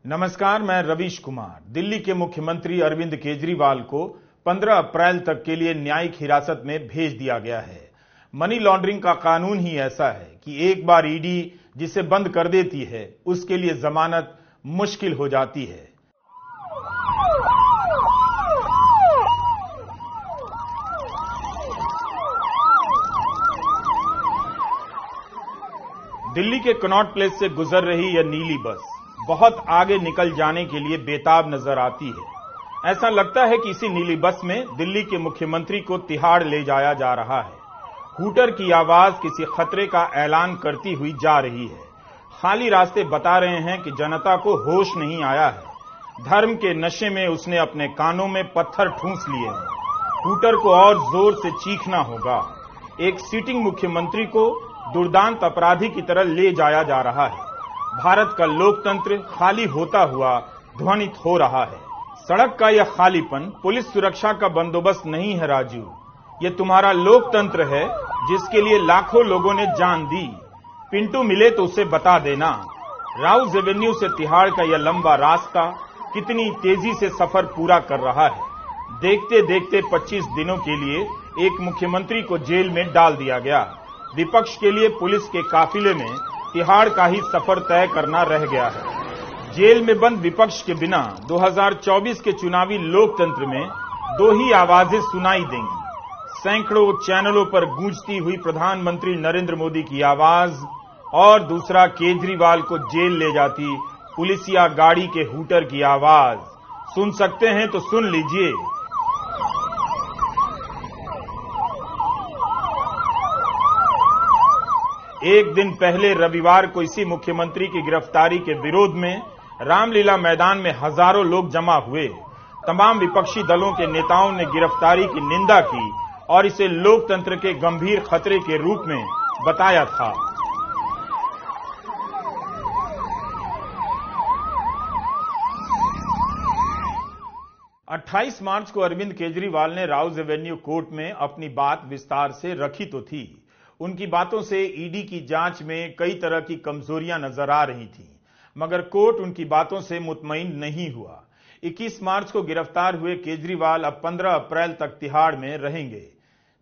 नमस्कार, मैं रवीश कुमार। दिल्ली के मुख्यमंत्री अरविंद केजरीवाल को 15 अप्रैल तक के लिए न्यायिक हिरासत में भेज दिया गया है। मनी लॉन्ड्रिंग का कानून ही ऐसा है कि एक बार ईडी जिसे बंद कर देती है, उसके लिए जमानत मुश्किल हो जाती है। दिल्ली के कनॉट प्लेस से गुजर रही यह नीली बस बहुत आगे निकल जाने के लिए बेताब नजर आती है। ऐसा लगता है कि इसी नीली बस में दिल्ली के मुख्यमंत्री को तिहाड़ ले जाया जा रहा है। हूटर की आवाज किसी खतरे का ऐलान करती हुई जा रही है। खाली रास्ते बता रहे हैं कि जनता को होश नहीं आया है। धर्म के नशे में उसने अपने कानों में पत्थर ठूंस लिए हैं। हूटर को और जोर से चीखना होगा। एक सीटिंग मुख्यमंत्री को दुर्दांत अपराधी की तरह ले जाया जा रहा है। भारत का लोकतंत्र खाली होता हुआ ध्वनित हो रहा है। सड़क का यह खालीपन पुलिस सुरक्षा का बंदोबस्त नहीं है राजू, ये तुम्हारा लोकतंत्र है जिसके लिए लाखों लोगों ने जान दी। पिंटू मिले तो उसे बता देना। राउज एवेन्यू से तिहाड़ का यह लंबा रास्ता कितनी तेजी से सफर पूरा कर रहा है। देखते देखते 25 दिनों के लिए एक मुख्यमंत्री को जेल में डाल दिया गया। विपक्ष के लिए पुलिस के काफिले में तिहाड़ का ही सफर तय करना रह गया है। जेल में बंद विपक्ष के बिना 2024 के चुनावी लोकतंत्र में दो ही आवाजें सुनाई देंगी। सैकड़ों चैनलों पर गूंजती हुई प्रधानमंत्री नरेंद्र मोदी की आवाज और दूसरा केजरीवाल को जेल ले जाती पुलिसिया गाड़ी के हूटर की आवाज। सुन सकते हैं तो सुन लीजिए। एक दिन पहले रविवार को इसी मुख्यमंत्री की गिरफ्तारी के विरोध में रामलीला मैदान में हजारों लोग जमा हुए। तमाम विपक्षी दलों के नेताओं ने गिरफ्तारी की निंदा की और इसे लोकतंत्र के गंभीर खतरे के रूप में बताया था। अट्ठाईस मार्च को अरविंद केजरीवाल ने राउज एवेन्यू कोर्ट में अपनी बात विस्तार से रखी तो थी। उनकी बातों से ईडी की जांच में कई तरह की कमजोरियां नजर आ रही थीं, मगर कोर्ट उनकी बातों से मुतमईन नहीं हुआ। 21 मार्च को गिरफ्तार हुए केजरीवाल अब 15 अप्रैल तक तिहाड़ में रहेंगे।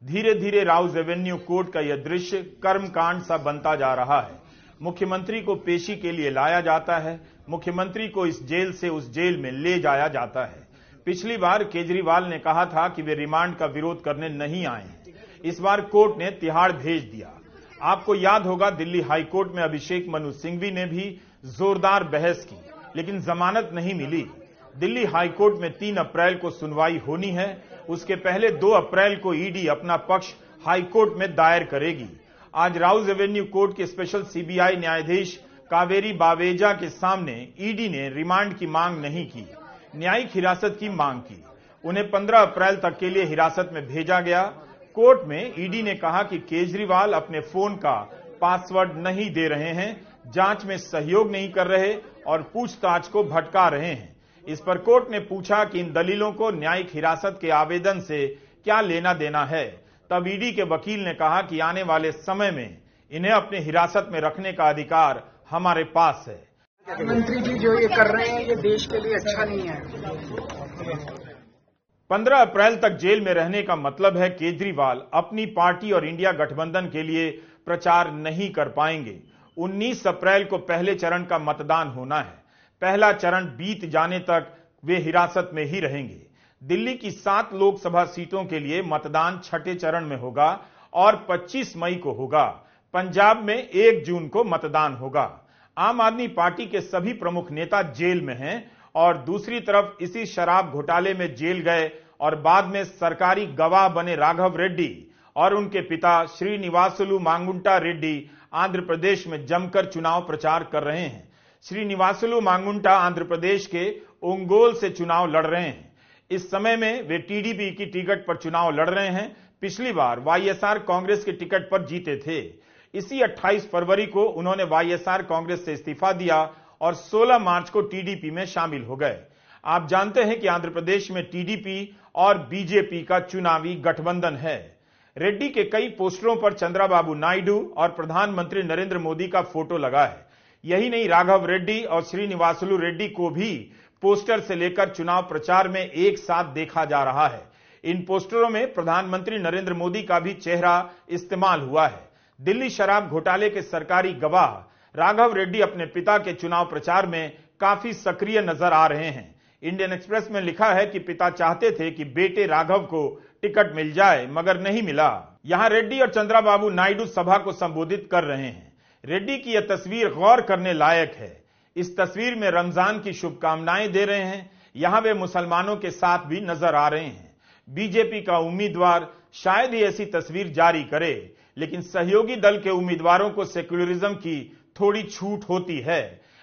धीरे धीरे राउज एवेन्यू कोर्ट का यह दृश्य कर्मकांड सा बनता जा रहा है। मुख्यमंत्री को पेशी के लिए लाया जाता है, मुख्यमंत्री को इस जेल से उस जेल में ले जाया जाता है। पिछली बार केजरीवाल ने कहा था कि वे रिमांड का विरोध करने नहीं आए हैं। इस बार कोर्ट ने तिहाड़ भेज दिया। आपको याद होगा, दिल्ली हाईकोर्ट में अभिषेक मनु सिंघवी ने भी जोरदार बहस की, लेकिन जमानत नहीं मिली। दिल्ली हाईकोर्ट में 3 अप्रैल को सुनवाई होनी है। उसके पहले 2 अप्रैल को ईडी अपना पक्ष हाईकोर्ट में दायर करेगी। आज राउज एवेन्यू कोर्ट के स्पेशल सीबीआई न्यायाधीश कावेरी बावेजा के सामने ईडी ने रिमांड की मांग नहीं की, न्यायिक हिरासत की मांग की। उन्हें 15 अप्रैल तक के लिए हिरासत में भेजा गया। कोर्ट में ईडी ने कहा कि केजरीवाल अपने फोन का पासवर्ड नहीं दे रहे हैं, जांच में सहयोग नहीं कर रहे और पूछताछ को भटका रहे हैं। इस पर कोर्ट ने पूछा कि इन दलीलों को न्यायिक हिरासत के आवेदन से क्या लेना देना है। तब ईडी के वकील ने कहा कि आने वाले समय में इन्हें अपने हिरासत में रखने का अधिकार हमारे पास है। मंत्री जी जो ये कर रहे हैं ये देश के लिए अच्छा नहीं है। 15 अप्रैल तक जेल में रहने का मतलब है केजरीवाल अपनी पार्टी और इंडिया गठबंधन के लिए प्रचार नहीं कर पाएंगे। 19 अप्रैल को पहले चरण का मतदान होना है। पहला चरण बीत जाने तक वे हिरासत में ही रहेंगे। दिल्ली की 7 लोकसभा सीटों के लिए मतदान छठे चरण में होगा और 25 मई को होगा। पंजाब में 1 जून को मतदान होगा। आम आदमी पार्टी के सभी प्रमुख नेता जेल में हैं और दूसरी तरफ इसी शराब घोटाले में जेल गए और बाद में सरकारी गवाह बने राघव रेड्डी और उनके पिता श्रीनिवासुलु मांगुंटा रेड्डी आंध्र प्रदेश में जमकर चुनाव प्रचार कर रहे हैं। श्रीनिवासुलु मांगुंटा आंध्र प्रदेश के ओंगोल से चुनाव लड़ रहे हैं। इस समय में वे टीडीपी की टिकट पर चुनाव लड़ रहे हैं। पिछली बार वाईएसआर कांग्रेस के टिकट पर जीते थे। इसी 28 फरवरी को उन्होंने वाईएसआर कांग्रेस से इस्तीफा दिया और 16 मार्च को टीडीपी में शामिल हो गए। आप जानते हैं कि आंध्र प्रदेश में टीडीपी और बीजेपी का चुनावी गठबंधन है। रेड्डी के कई पोस्टरों पर चंद्रबाबू नायडू और प्रधानमंत्री नरेंद्र मोदी का फोटो लगा है। यही नहीं, राघव रेड्डी और श्रीनिवासलू रेड्डी को भी पोस्टर से लेकर चुनाव प्रचार में एक साथ देखा जा रहा है। इन पोस्टरों में प्रधानमंत्री नरेंद्र मोदी का भी चेहरा इस्तेमाल हुआ है। दिल्ली शराब घोटाले के सरकारी गवाह राघव रेड्डी अपने पिता के चुनाव प्रचार में काफी सक्रिय नजर आ रहे हैं। इंडियन एक्सप्रेस में लिखा है कि पिता चाहते थे कि बेटे राघव को टिकट मिल जाए, मगर नहीं मिला। यहां रेड्डी और चंद्राबाबू नायडू सभा को संबोधित कर रहे हैं। रेड्डी की यह तस्वीर गौर करने लायक है। इस तस्वीर में रमजान की शुभकामनाएं दे रहे हैं। यहां वे मुसलमानों के साथ भी नजर आ रहे हैं। बीजेपी का उम्मीदवार शायद ही ऐसी तस्वीर जारी करे, लेकिन सहयोगी दल के उम्मीदवारों को सेक्युलरिज्म की थोड़ी छूट होती है।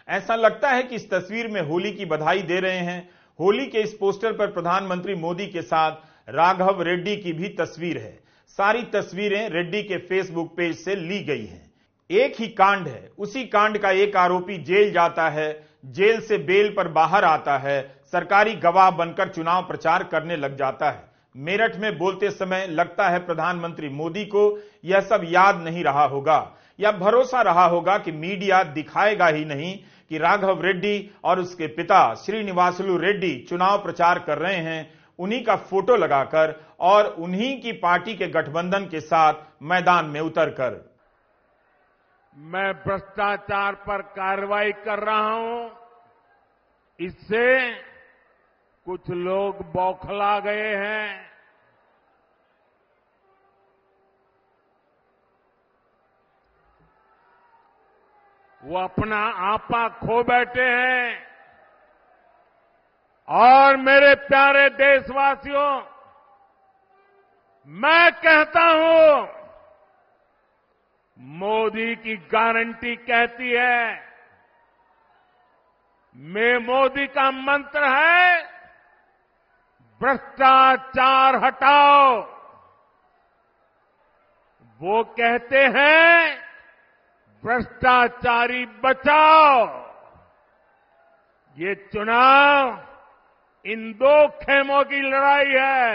ऐसा लगता है कि इस तस्वीर में होली की बधाई दे रहे हैं। होली के इस पोस्टर पर प्रधानमंत्री मोदी के साथ राघव रेड्डी की भी तस्वीर है। सारी तस्वीरें रेड्डी के फेसबुक पेज से ली गई हैं। एक ही कांड है, उसी कांड का एक आरोपी जेल जाता है, जेल से बेल पर बाहर आता है, सरकारी गवाह बनकर चुनाव प्रचार करने लग जाता है। मेरठ में बोलते समय लगता है प्रधानमंत्री मोदी को यह सब याद नहीं रहा होगा, या भरोसा रहा होगा कि मीडिया दिखाएगा ही नहीं कि राघव रेड्डी और उसके पिता श्रीनिवासलू रेड्डी चुनाव प्रचार कर रहे हैं, उन्हीं का फोटो लगाकर और उन्हीं की पार्टी के गठबंधन के साथ मैदान में उतरकर। मैं भ्रष्टाचार पर कार्रवाई कर रहा हूं, इससे कुछ लोग बौखला गए हैं। वो अपना आपा खो बैठे हैं। और मेरे प्यारे देशवासियों, मैं कहता हूं, मोदी की गारंटी कहती है, मोदी का मंत्र है भ्रष्टाचार हटाओ। वो कहते हैं भ्रष्टाचारी बचाओ। ये चुनाव इन दो खेमों की लड़ाई है।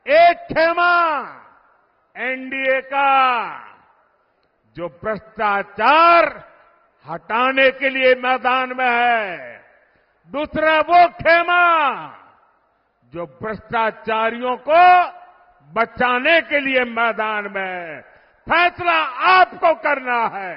एक खेमा एनडीए का, जो भ्रष्टाचार हटाने के लिए मैदान में है। दूसरा वो खेमा जो भ्रष्टाचारियों को बचाने के लिए मैदान में है। फैसला आपको करना है।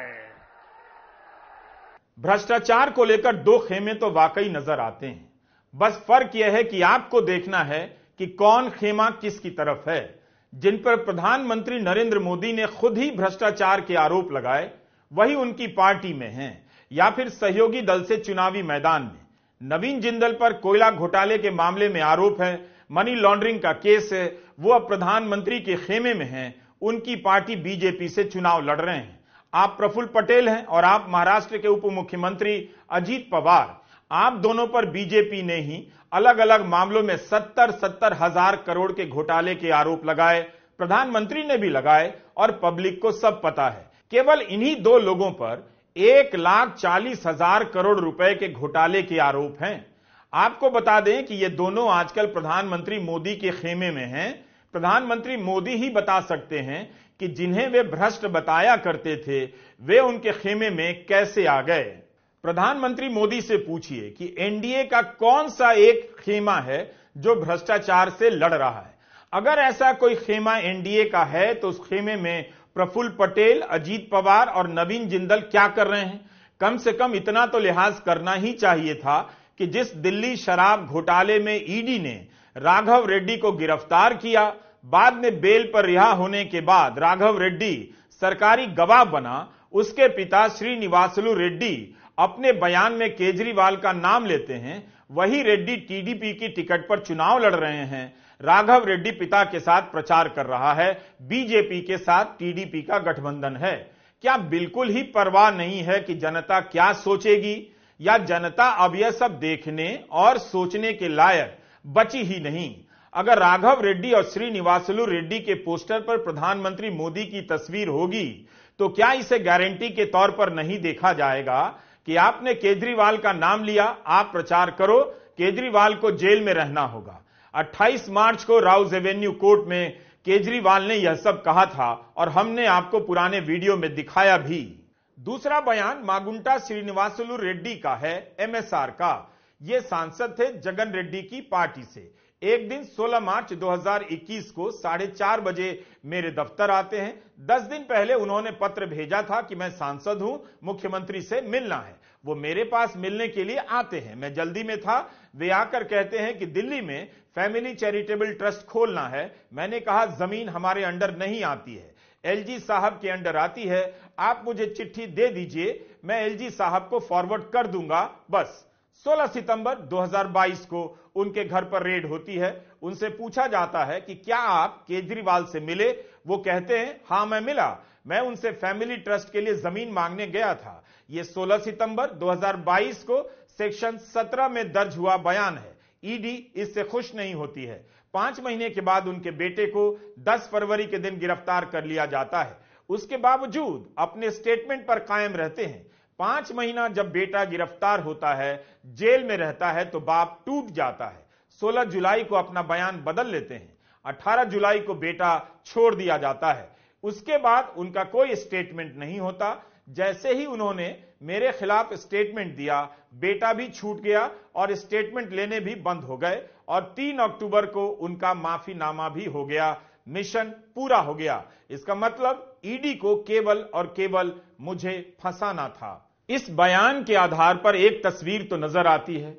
भ्रष्टाचार को लेकर दो खेमे तो वाकई नजर आते हैं। बस फर्क यह है कि आपको देखना है कि कौन खेमा किसकी तरफ है। जिन पर प्रधानमंत्री नरेंद्र मोदी ने खुद ही भ्रष्टाचार के आरोप लगाए, वही उनकी पार्टी में हैं, या फिर सहयोगी दल से चुनावी मैदान में। नवीन जिंदल पर कोयला घोटाले के मामले में आरोप है, मनी लॉन्ड्रिंग का केस है, वो अब प्रधानमंत्री के खेमे में हैं। उनकी पार्टी बीजेपी से चुनाव लड़ रहे हैं। आप प्रफुल्ल पटेल हैं और आप महाराष्ट्र के उप मुख्यमंत्री अजीत पवार। आप दोनों पर बीजेपी ने ही अलग अलग मामलों में 70 हजार करोड़ के घोटाले के आरोप लगाए। प्रधानमंत्री ने भी लगाए और पब्लिक को सब पता है। केवल इन्हीं दो लोगों पर 1,40,000 करोड़ रुपए के घोटाले के आरोप हैं। आपको बता दें कि ये दोनों आजकल प्रधानमंत्री मोदी के खेमे में हैं। प्रधानमंत्री मोदी ही बता सकते हैं कि जिन्हें वे भ्रष्ट बताया करते थे, वे उनके खेमे में कैसे आ गए। प्रधानमंत्री मोदी से पूछिए कि एनडीए का कौन सा एक खेमा है जो भ्रष्टाचार से लड़ रहा है। अगर ऐसा कोई खेमा एनडीए का है तो उस खेमे में प्रफुल्ल पटेल, अजीत पवार और नवीन जिंदल क्या कर रहे हैं? कम से कम इतना तो लिहाज करना ही चाहिए था कि जिस दिल्ली शराब घोटाले में ईडी ने राघव रेड्डी को गिरफ्तार किया, बाद में बेल पर रिहा होने के बाद राघव रेड्डी सरकारी गवाह बना, उसके पिता श्रीनिवासलू रेड्डी अपने बयान में केजरीवाल का नाम लेते हैं। वही रेड्डी टीडीपी की टिकट पर चुनाव लड़ रहे हैं। राघव रेड्डी पिता के साथ प्रचार कर रहा है। बीजेपी के साथ टीडीपी का गठबंधन है। क्या बिल्कुल ही परवाह नहीं है कि जनता क्या सोचेगी, या जनता अब यह सब देखने और सोचने के लायक बची ही नहीं? अगर राघव रेड्डी और श्रीनिवासलू रेड्डी के पोस्टर पर प्रधानमंत्री मोदी की तस्वीर होगी, तो क्या इसे गारंटी के तौर पर नहीं देखा जाएगा कि आपने केजरीवाल का नाम लिया, आप प्रचार करो, केजरीवाल को जेल में रहना होगा। 28 मार्च को राउज एवेन्यू कोर्ट में केजरीवाल ने यह सब कहा था और हमने आपको पुराने वीडियो में दिखाया भी। दूसरा बयान मागुंटा श्रीनिवासुलु रेड्डी का है, एमएसआर का। ये सांसद थे जगन रेड्डी की पार्टी से। एक दिन 16 मार्च 2021 को 4:30 बजे मेरे दफ्तर आते हैं। 10 दिन पहले उन्होंने पत्र भेजा था कि मैं सांसद हूं, मुख्यमंत्री से मिलना है। वो मेरे पास मिलने के लिए आते हैं। मैं जल्दी में था। वे आकर कहते हैं कि दिल्ली में फैमिली चैरिटेबल ट्रस्ट खोलना है। मैंने कहा जमीन हमारे अंडर नहीं आती है, एलजी साहब के अंडर आती है। आप मुझे चिट्ठी दे दीजिए, मैं एलजी साहब को फॉरवर्ड कर दूंगा, बस। 16 सितंबर 2022 को उनके घर पर रेड होती है। उनसे पूछा जाता है कि क्या आप केजरीवाल से मिले? वो कहते हैं हां मैं मिला, मैं उनसे फैमिली ट्रस्ट के लिए जमीन मांगने गया था। यह 16 सितंबर 2022 को सेक्शन 17 में दर्ज हुआ बयान है। ईडी इससे खुश नहीं होती है। 5 महीने के बाद उनके बेटे को 10 फरवरी के दिन गिरफ्तार कर लिया जाता है। उसके बावजूद अपने स्टेटमेंट पर कायम रहते हैं। 5 महीना जब बेटा गिरफ्तार होता है, जेल में रहता है, तो बाप टूट जाता है। 16 जुलाई को अपना बयान बदल लेते हैं। 18 जुलाई को बेटा छोड़ दिया जाता है। उसके बाद उनका कोई स्टेटमेंट नहीं होता। जैसे ही उन्होंने मेरे खिलाफ स्टेटमेंट दिया, बेटा भी छूट गया और स्टेटमेंट लेने भी बंद हो गए। और 3 अक्टूबर को उनका माफीनामा भी हो गया। मिशन पूरा हो गया। इसका मतलब ईडी को केवल और केवल मुझे फंसाना था। इस बयान के आधार पर एक तस्वीर तो नजर आती है।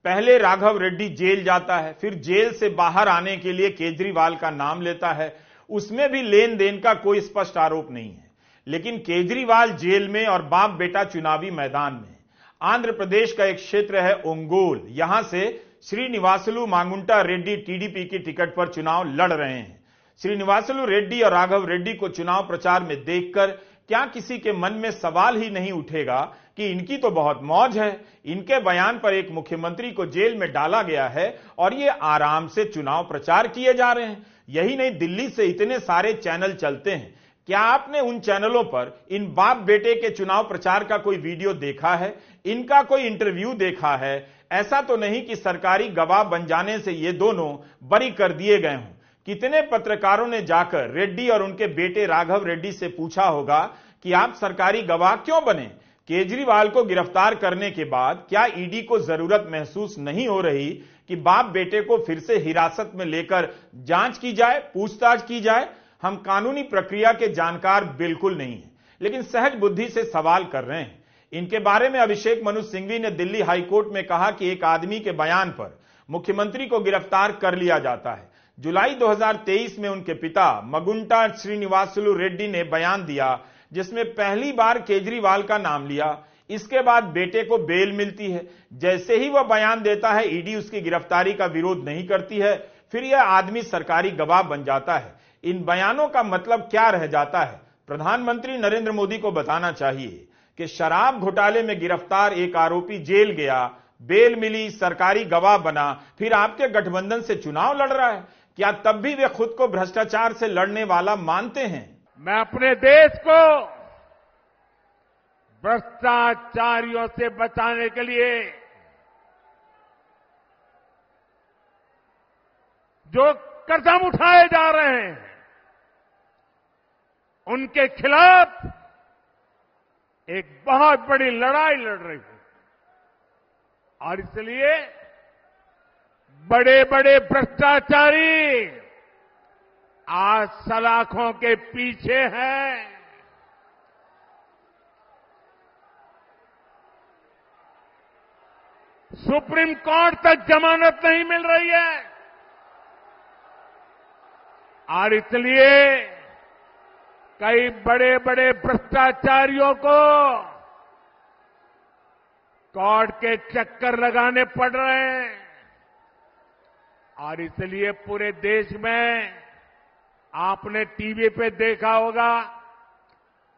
पहले राघव रेड्डी जेल जाता है, फिर जेल से बाहर आने के लिए केजरीवाल का नाम लेता है। उसमें भी लेन देन का कोई स्पष्ट आरोप नहीं है। लेकिन केजरीवाल जेल में और बाप बेटा चुनावी मैदान में। आंध्र प्रदेश का एक क्षेत्र है ओंगोल, यहां से श्रीनिवासुलु मागुंटा रेड्डी टीडीपी की टिकट पर चुनाव लड़ रहे हैं। श्रीनिवासुलु रेड्डी और राघव रेड्डी को चुनाव प्रचार में देखकर क्या किसी के मन में सवाल ही नहीं उठेगा कि इनकी तो बहुत मौज है। इनके बयान पर एक मुख्यमंत्री को जेल में डाला गया है और ये आराम से चुनाव प्रचार किए जा रहे हैं। यही नहीं, दिल्ली से इतने सारे चैनल चलते हैं। क्या आपने उन चैनलों पर इन बाप बेटे के चुनाव प्रचार का कोई वीडियो देखा है? इनका कोई इंटरव्यू देखा है? ऐसा तो नहीं कि सरकारी गवाह बन जाने से ये दोनों बरी कर दिए गए हों। कितने पत्रकारों ने जाकर रेड्डी और उनके बेटे राघव रेड्डी से पूछा होगा कि आप सरकारी गवाह क्यों बने? केजरीवाल को गिरफ्तार करने के बाद क्या ईडी को जरूरत महसूस नहीं हो रही कि बाप बेटे को फिर से हिरासत में लेकर जांच की जाए, पूछताछ की जाए? हम कानूनी प्रक्रिया के जानकार बिल्कुल नहीं हैं, लेकिन सहज बुद्धि से सवाल कर रहे हैं। इनके बारे में अभिषेक मनु सिंघवी ने दिल्ली हाईकोर्ट में कहा कि एक आदमी के बयान पर मुख्यमंत्री को गिरफ्तार कर लिया जाता है। जुलाई 2023 में उनके पिता मागुंटा श्रीनिवासुलु रेड्डी ने बयान दिया जिसमें पहली बार केजरीवाल का नाम लिया। इसके बाद बेटे को बेल मिलती है। जैसे ही वह बयान देता है, ईडी उसकी गिरफ्तारी का विरोध नहीं करती है। फिर यह आदमी सरकारी गवाह बन जाता है। इन बयानों का मतलब क्या रह जाता है? प्रधानमंत्री नरेंद्र मोदी को बताना चाहिए कि शराब घोटाले में गिरफ्तार एक आरोपी जेल गया, बेल मिली, सरकारी गवाह बना, फिर आपके गठबंधन से चुनाव लड़ रहा है। क्या तब भी वे खुद को भ्रष्टाचार से लड़ने वाला मानते हैं? मैं अपने देश को भ्रष्टाचारियों से बचाने के लिए जो कदम उठाए जा रहे हैं उनके खिलाफ एक बहुत बड़ी लड़ाई लड़ रही हूं। और इसलिए बड़े बड़े भ्रष्टाचारी आज सलाखों के पीछे हैं। सुप्रीम कोर्ट तक जमानत नहीं मिल रही है और इसलिए कई बड़े बड़े भ्रष्टाचारियों को कोर्ट के चक्कर लगाने पड़ रहे हैं। और इसलिए पूरे देश में आपने टीवी पे देखा होगा,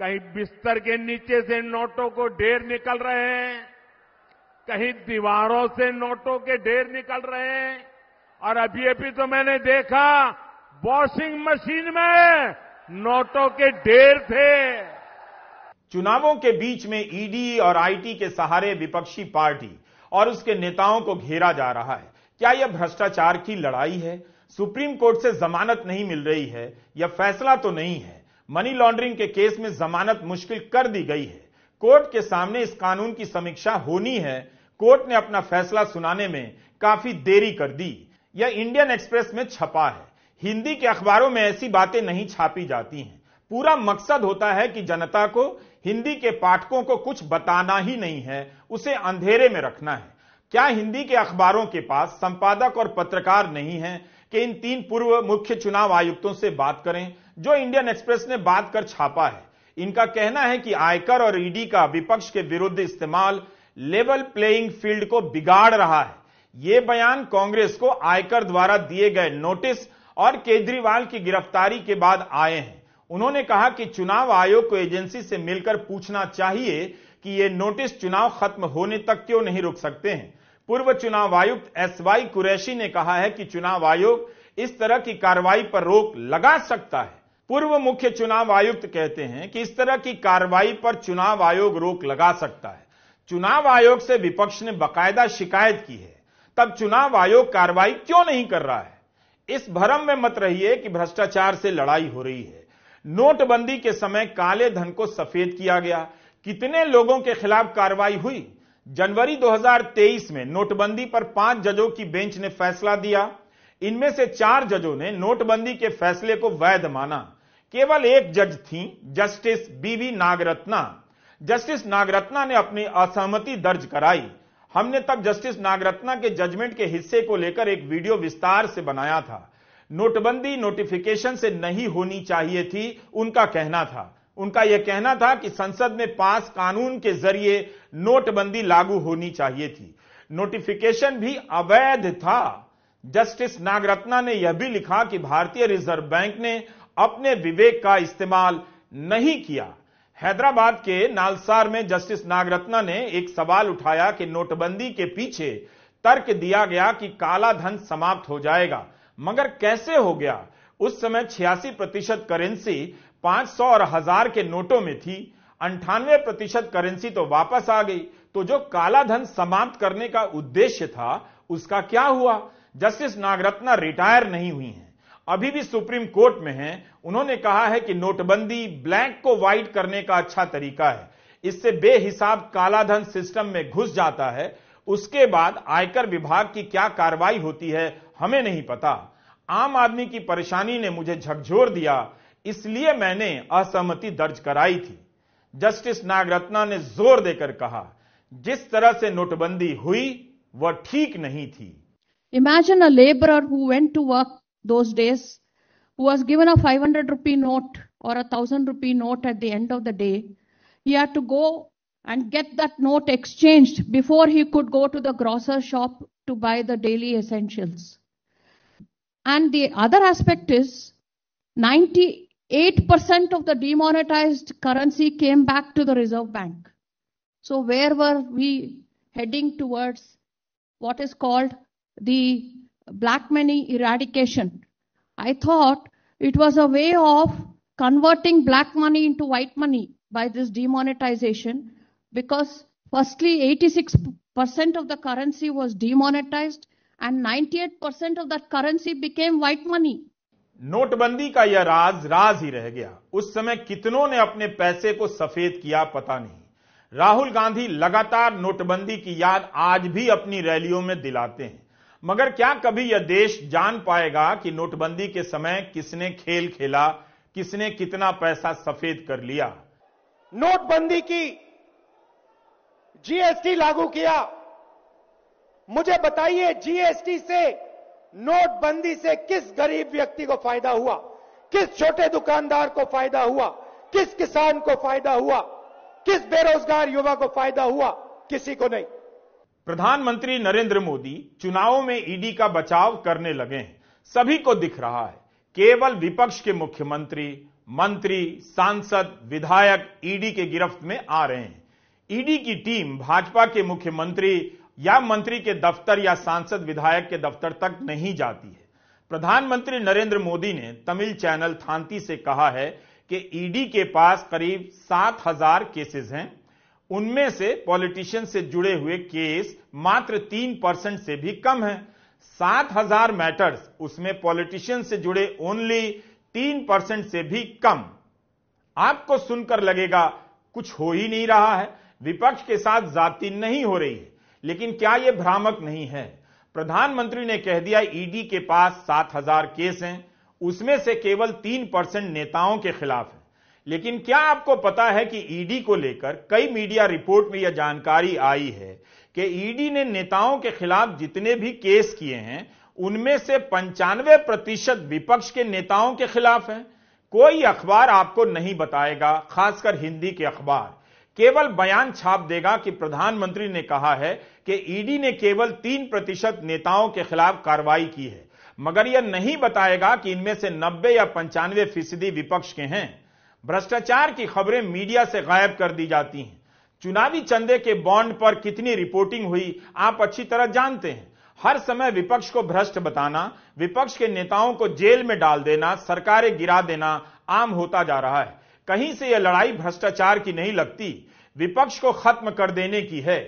कहीं बिस्तर के नीचे से नोटों को ढेर निकल रहे हैं, कहीं दीवारों से नोटों के ढेर निकल रहे हैं। और अभी तो मैंने देखा वॉशिंग मशीन में नोटों के ढेर थे। चुनावों के बीच में ईडी और आईटी के सहारे विपक्षी पार्टी और उसके नेताओं को घेरा जा रहा है। क्या यह भ्रष्टाचार की लड़ाई है? सुप्रीम कोर्ट से जमानत नहीं मिल रही है, यह फैसला तो नहीं है। मनी लॉन्ड्रिंग के केस में जमानत मुश्किल कर दी गई है। कोर्ट के सामने इस कानून की समीक्षा होनी है। कोर्ट ने अपना फैसला सुनाने में काफी देरी कर दी। यह इंडियन एक्सप्रेस में छपा है। हिंदी के अखबारों में ऐसी बातें नहीं छापी जाती हैं। पूरा मकसद होता है कि जनता को, हिंदी के पाठकों को कुछ बताना ही नहीं है, उसे अंधेरे में रखना है। क्या हिंदी के अखबारों के पास संपादक और पत्रकार नहीं है कि इन 3 पूर्व मुख्य चुनाव आयुक्तों से बात करें, जो इंडियन एक्सप्रेस ने बात कर छापा है। इनका कहना है कि आयकर और ईडी का विपक्ष के विरुद्ध इस्तेमाल लेवल प्लेइंग फील्ड को बिगाड़ रहा है। यह बयान कांग्रेस को आयकर द्वारा दिए गए नोटिस और केजरीवाल की गिरफ्तारी के बाद आए हैं। उन्होंने कहा कि चुनाव आयोग को एजेंसी से मिलकर पूछना चाहिए कि ये नोटिस चुनाव खत्म होने तक क्यों नहीं रुक सकते हैं। पूर्व चुनाव आयुक्त एसवाई कुरैशी ने कहा है कि चुनाव आयोग इस तरह की कार्रवाई पर रोक लगा सकता है। पूर्व मुख्य चुनाव आयुक्त कहते हैं कि इस तरह की कार्रवाई पर चुनाव आयोग रोक लगा सकता है। चुनाव आयोग से विपक्ष ने बाकायदा शिकायत की है, तब चुनाव आयोग कार्रवाई क्यों नहीं कर रहा है? इस भ्रम में मत रहिए कि भ्रष्टाचार से लड़ाई हो रही है। नोटबंदी के समय काले धन को सफेद किया गया। कितने लोगों के खिलाफ कार्रवाई हुई? जनवरी 2023 में नोटबंदी पर 5 जजों की बेंच ने फैसला दिया। इनमें से 4 जजों ने नोटबंदी के फैसले को वैध माना। केवल एक जज थी, जस्टिस बीवी नागरत्ना। जस्टिस नागरत्ना ने अपनी असहमति दर्ज कराई। हमने तब जस्टिस नागरत्ना के जजमेंट के हिस्से को लेकर एक वीडियो विस्तार से बनाया था। नोटबंदी नोटिफिकेशन से नहीं होनी चाहिए थी, उनका कहना था। उनका यह कहना था कि संसद में पास कानून के जरिए नोटबंदी लागू होनी चाहिए थी। नोटिफिकेशन भी अवैध था। जस्टिस नागरत्ना ने यह भी लिखा कि भारतीय रिजर्व बैंक ने अपने विवेक का इस्तेमाल नहीं किया। हैदराबाद के नालसार में जस्टिस नागरत्ना ने एक सवाल उठाया कि नोटबंदी के पीछे तर्क दिया गया कि काला धन समाप्त हो जाएगा, मगर कैसे हो गया? उस समय 86% करेंसी 500 और 1000 के नोटों में थी। 98% करेंसी तो वापस आ गई। तो जो काला धन समाप्त करने का उद्देश्य था, उसका क्या हुआ? जस्टिस नागरत्ना रिटायर नहीं हुई हैं, अभी भी सुप्रीम कोर्ट में हैं। उन्होंने कहा है कि नोटबंदी ब्लैक को व्हाइट करने का अच्छा तरीका है। इससे बेहिसाब काला धन सिस्टम में घुस जाता है। उसके बाद आयकर विभाग की क्या कार्रवाई होती है, हमें नहीं पता। आम आदमी की परेशानी ने मुझे झकझोर दिया, इसलिए मैंने असहमति दर्ज कराई थी। जस्टिस नागरत्ना ने जोर देकर कहा, जिस तरह से नोटबंदी हुई वह ठीक नहीं थी। Imagine a laborer who went to work those days, who was given a 500 rupee note or a 1000 rupee note at the end of the day. He had to go and get that note exchanged before he could go to the grocer shop to buy the daily essentials. And the other aspect is 98% of the demonetized currency came back to the Reserve Bank. So where were we heading towards what is called the black money eradication? I thought it was a way of converting black money into white money by this demonetization, because firstly 86% of the currency was demonetized and 98% of that currency became white money. नोटबंदी का यह राज ही रह गया। उस समय कितनों ने अपने पैसे को सफेद किया, पता नहीं। राहुल गांधी लगातार नोटबंदी की याद आज भी अपनी रैलियों में दिलाते हैं, मगर क्या कभी यह देश जान पाएगा कि नोटबंदी के समय किसने खेल खेला, किसने कितना पैसा सफेद कर लिया? नोटबंदी की, जीएसटी लागू किया। मुझे बताइए, जीएसटी से, नोटबंदी से किस गरीब व्यक्ति को फायदा हुआ? किस छोटे दुकानदार को फायदा हुआ? किस किसान को फायदा हुआ? किस बेरोजगार युवा को फायदा हुआ? किसी को नहीं। प्रधानमंत्री नरेंद्र मोदी चुनावों में ईडी का बचाव करने लगे हैं। सभी को दिख रहा है। केवल विपक्ष के मुख्यमंत्री, मंत्री, सांसद, विधायक ईडी के गिरफ्त में आ रहे हैं। ईडी की टीम भाजपा के मुख्यमंत्री या मंत्री के दफ्तर या सांसद विधायक के दफ्तर तक नहीं जाती है। प्रधानमंत्री नरेंद्र मोदी ने तमिल चैनल थांती से कहा है कि ईडी के पास करीब 7000 केसेस हैं। उनमें से पॉलिटिशियन से जुड़े हुए केस मात्र 3% से भी कम है। 7000 मैटर्स, उसमें पॉलिटिशियन से जुड़े ओनली 3% से भी कम। आपको सुनकर लगेगा कुछ हो ही नहीं रहा है, विपक्ष के साथ जाती नहीं हो रही है। लेकिन क्या यह भ्रामक नहीं है? प्रधानमंत्री ने कह दिया ईडी के पास 7,000 केस हैं, उसमें से केवल 3% नेताओं के खिलाफ है। लेकिन क्या आपको पता है कि ईडी को लेकर कई मीडिया रिपोर्ट में यह जानकारी आई है कि ईडी ने नेताओं के खिलाफ जितने भी केस किए हैं उनमें से 95% विपक्ष के नेताओं के खिलाफ है। कोई अखबार आपको नहीं बताएगा, खासकर हिंदी के अखबार, केवल बयान छाप देगा कि प्रधानमंत्री ने कहा है कि ईडी ने केवल 3% नेताओं के खिलाफ कार्रवाई की है, मगर यह नहीं बताएगा कि इनमें से 90 या 95% विपक्ष के हैं। भ्रष्टाचार की खबरें मीडिया से गायब कर दी जाती हैं। चुनावी चंदे के बॉन्ड पर कितनी रिपोर्टिंग हुई आप अच्छी तरह जानते हैं। हर समय विपक्ष को भ्रष्ट बताना, विपक्ष के नेताओं को जेल में डाल देना, सरकारें गिरा देना आम होता जा रहा है। कहीं से यह लड़ाई भ्रष्टाचार की नहीं लगती, विपक्ष को खत्म कर देने की है।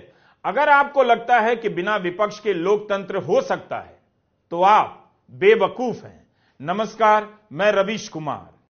अगर आपको लगता है कि बिना विपक्ष के लोकतंत्र हो सकता है तो आप बेवकूफ हैं। नमस्कार, मैं रवीश कुमार।